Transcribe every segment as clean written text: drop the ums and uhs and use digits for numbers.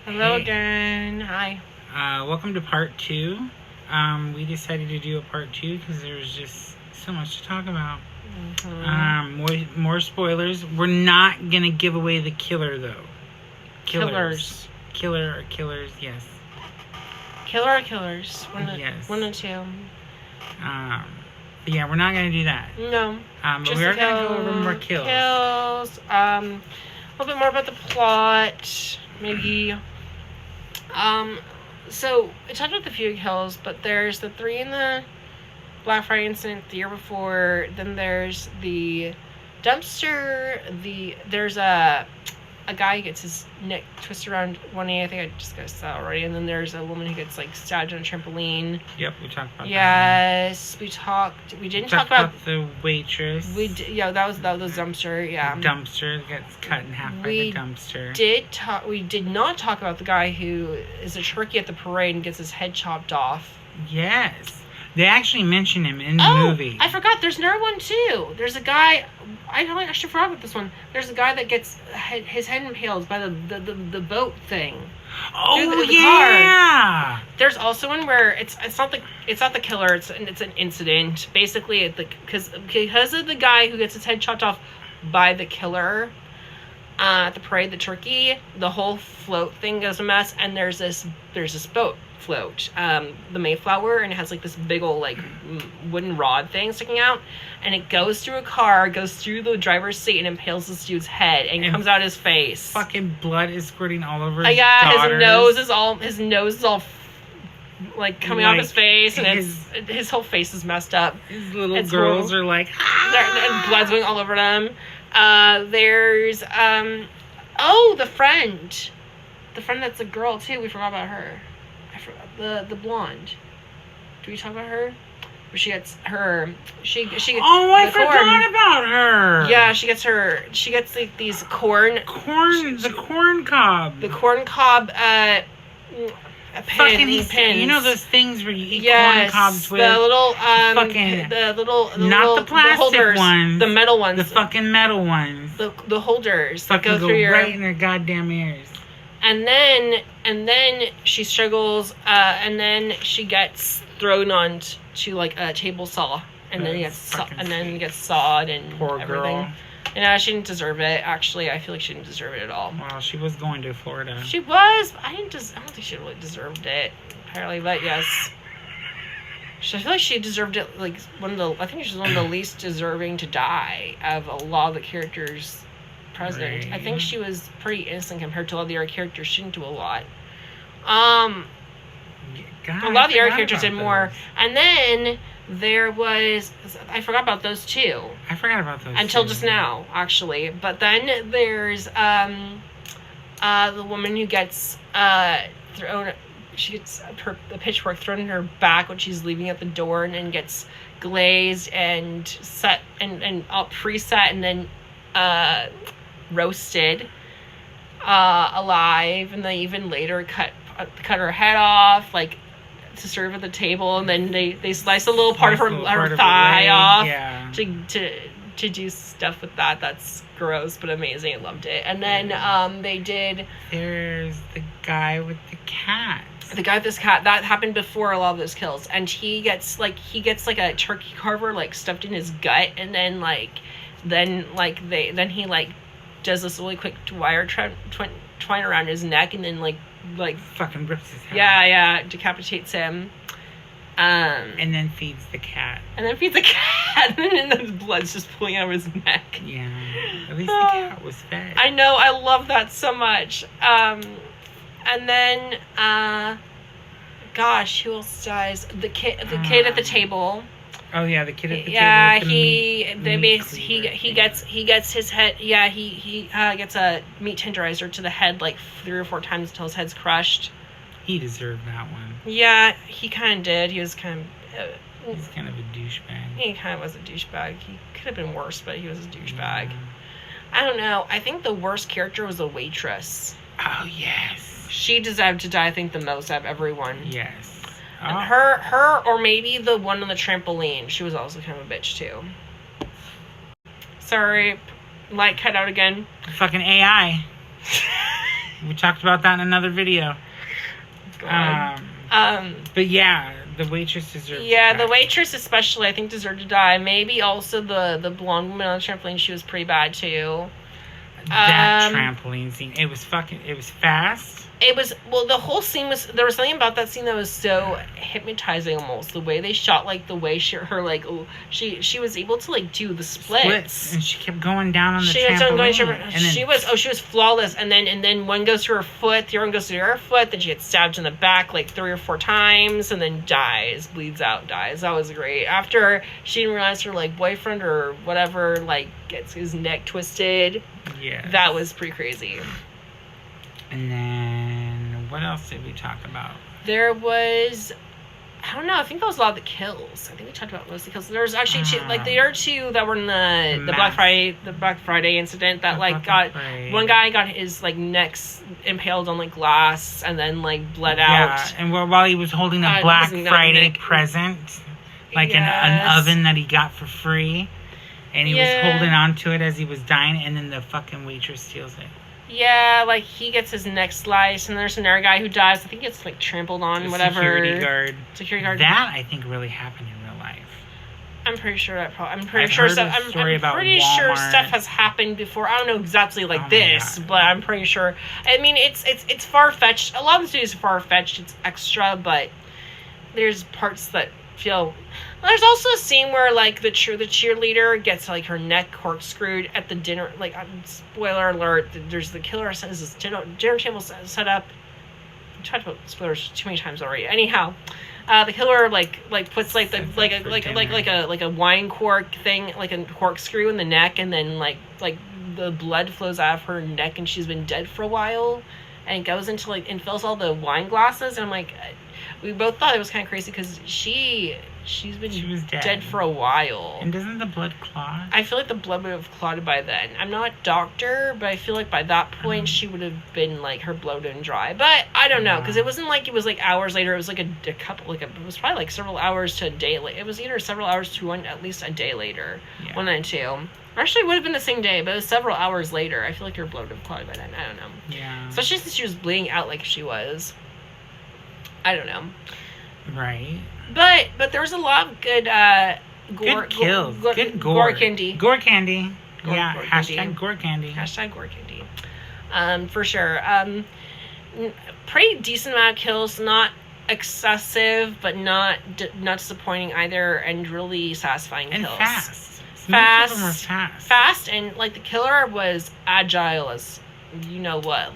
Hello Hey. again. Hi. Welcome to part 2. We decided to do a part 2 because there was just so much to talk about. More spoilers. We're not gonna give away the killer though. Killers. Killers. Yes. Killer or killers? Yes. One and two. But yeah, we're not gonna do that. No. But Just we are the gonna go over more kills. A little bit more about the plot, maybe. So I talked about the few kills, but there's the 3 in the Black Friday incident the year before. Then there's the dumpster. There's a guy who gets his neck twisted around one knee. I think I discussed that already. And then there's a woman who gets stabbed on a trampoline. Yep, we talked about that. Yes, we talked. We didn't talk about the waitress. that was dumpster. Yeah, The dumpster gets cut in half by the dumpster. We did not talk about the guy who is a turkey at the parade and gets his head chopped off. Yes. They actually mention him in the movie. I forgot. There's another one too. There's a guy. I actually forgot about this one. There's a guy that gets his head impaled by the boat thing. Oh the yeah. car. There's also one where it's not the killer. It's an incident. Basically, because of the guy who gets his head chopped off by the killer at the parade, the turkey, the whole float thing goes a mess. And there's this boat float, the Mayflower, and it has this big old wooden rod thing sticking out, and it goes through a car, goes through the driver's seat, and impales this dude's head and comes out his face. Fucking blood is squirting all over his daughters. His nose is all coming off his face, and his whole face is messed up. His little girls are and blood's going all over them. There's the friend that's a girl too. We forgot about her. I forgot the blonde. Do we talk about her? Where she gets her I forgot about her. Yeah, she gets these corn cob pins. You know those things where you eat corn cobs with the little not the plastic holders, ones, the metal ones, the fucking metal ones, the holders that go through your right in their goddamn ears. And then she struggles, and then she gets thrown onto a table saw, and then gets sawed and poor everything. Girl. And she didn't deserve it. Actually, I feel like she didn't deserve it at all. Well, she was going to Florida. She was. I don't think she really deserved it. Apparently, but yes. I feel like she deserved it. I think she was one of the least deserving to die of a lot of the characters present. Right. I think she was pretty innocent compared to a lot of the other characters. She didn't do a lot. A lot of the other characters did more. And then there was... I forgot about those too. I forgot about those until just now, actually. But then there's the woman who gets thrown... She gets the pitchfork thrown in her back when she's leaving at the door, and then gets glazed and set and all preset, and then roasted alive, and then even later cut her head off to serve at the table, and then they slice a little part of her thigh off to do stuff with that. That's gross but amazing. I loved it. And then they did. There's the guy with the cat. The guy with this cat, that happened before a lot of those kills, and he gets a turkey carver stuffed in his gut, and then he does this really quick wire twine around his neck, and then fucking rips his head. Yeah, decapitates him. And then feeds the cat. And then the blood's just pulling out of his neck. Yeah. At least the cat was fed. I know, I love that so much. And then gosh, who else dies? The kid at the table. Oh yeah, the kid at the table. Yeah, he gets his head. Yeah, he gets a meat tenderizer to the head 3 or 4 times until his head's crushed. He deserved that one. Yeah, he kind of did. He was kind of. He's kind of a douchebag. He kind of was a douchebag. He could have been worse, but he was a douchebag. Yeah. I don't know. I think the worst character was the waitress. Oh yes. She deserved to die, I think, the most out of everyone. Yes. And her, or maybe the one on the trampoline. She was also kind of a bitch, too. Sorry. Light cut out again. Fucking AI. We talked about that in another video. God. But yeah, the waitress deserved Yeah, to the die. waitress especially, I think, deserved to die. Maybe also the blonde woman on the trampoline, she was pretty bad too. That trampoline scene, it was fast. It was, well, the whole scene was, there was something about that scene that was so hypnotizing almost. The way they shot, like, the way she was able to, like, do the splits. And she kept going down on the She was trampoline. she was flawless. And then one goes to her foot, the other one goes to her foot, then she gets stabbed in the back, like, 3 or 4 times, and then bleeds out, dies. That was great. After she didn't realize her, like, boyfriend or whatever, like, gets his neck twisted. Yeah. That was pretty crazy. And then, what else did we talk about? There was, I don't know, I think that was a lot of the kills. I think we talked about most of the kills. There was actually two, like, the other two that were in the Black Friday incident that, like, one guy got his, like, necks impaled on, like, glass and then, like, bled out. Yeah, and while he was holding a Black Friday present, like an oven that he got for free, and he was holding on to it as he was dying, and then the fucking waitress steals it. Yeah, like, he gets his neck sliced, and there's another guy who dies. I think it's, like, trampled on, whatever. Security guard. That, I think, really happened in real life. I'm pretty sure I'm pretty sure stuff has happened before. I don't know exactly like this, but I'm pretty sure. I mean, it's far-fetched. A lot of the studios are far-fetched. It's extra, but there's parts that feel... There's also a scene where, like, the cheerleader gets, like, her neck corkscrewed at the dinner. Like, spoiler alert, there's the killer has this dinner table set up. I talked about spoilers too many times already. Anyhow, the killer like puts like a wine cork thing, like a corkscrew in the neck, and then like the blood flows out of her neck, and she's been dead for a while, and it goes into and fills all the wine glasses, and I'm like, we both thought it was kind of crazy because she was dead for a while. And doesn't the blood clot? I feel like the blood would have clotted by then. I'm not a doctor, but I feel like by that point she would have been like, her blood and dry. But I don't know, because it wasn't like it was like hours later. It was like a couple, it was probably like several hours to a day later. It was either several hours to at least a day later. Yeah. 1 and 2. Actually, it would have been the same day, but it was several hours later. I feel like her blood would have clotted by then. I don't know. Yeah. Especially since she was bleeding out like she was. I don't know. Right. But there was a lot of good good kills. Good gore. Gore candy. Gore candy. Yeah. Gore hashtag candy. gore candy. Hashtag gore candy. For sure. Pretty decent amount of kills. Not excessive, but not disappointing either, and really satisfying and kills. Fast. Fast. Most of them were fast. Fast, and like the killer was agile as you know what.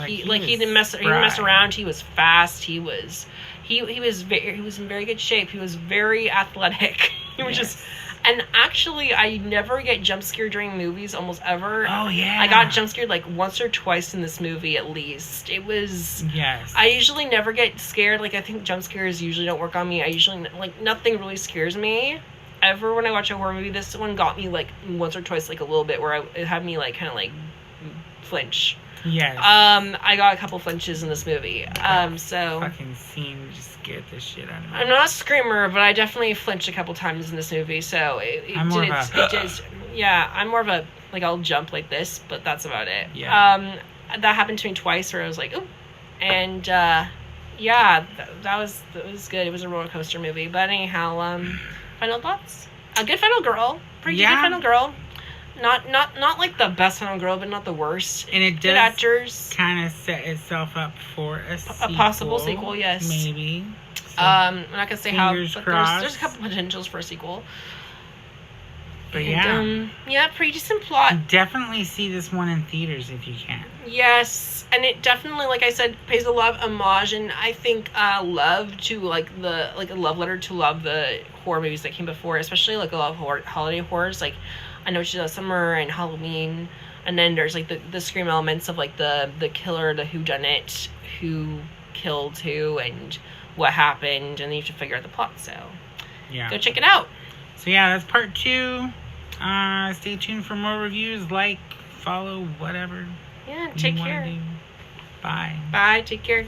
He didn't mess around. He was fast. He was in very good shape. He was very athletic. He was just, and actually, I never get jump scared during movies, almost ever. Oh yeah. I got jump scared like once or twice in this movie at least. It was. Yes. I usually never get scared. Like I think jump scares usually don't work on me. I usually nothing really scares me ever when I watch a horror movie. This one got me like once or twice, like a little bit, where it had me like kind of like flinch. Yes. I got a couple flinches in this movie. So fucking scene just scared the shit out of me. I'm not a screamer, but I definitely flinched a couple times in this movie. So I'm more of a like I'll jump like this, but that's about it. Yeah. That happened to me twice where I was like, ooh, and that was good. It was a roller coaster movie. But anyhow, final thoughts. A good final girl. Pretty good final girl. Not like the best final girl, but not the worst. And it good actors. Kind of set itself up for a possible sequel. Yes, maybe. So, I'm not gonna say how, but there's a couple potentials for a sequel. But pretty decent plot. Definitely see this one in theaters if you can. Yes, and it definitely, like I said, pays a lot of homage, and I think love to a love letter to love the horror movies that came before, especially like a lot of holiday horrors. Like I know she does Summer and Halloween, and then there's like the Scream elements of like the killer, the whodunit, who killed who, and what happened, and then you have to figure out the plot. So go check it out. So that's part 2. Stay tuned for more reviews. Like, follow, whatever. Yeah, take care. Bye. Bye, take care.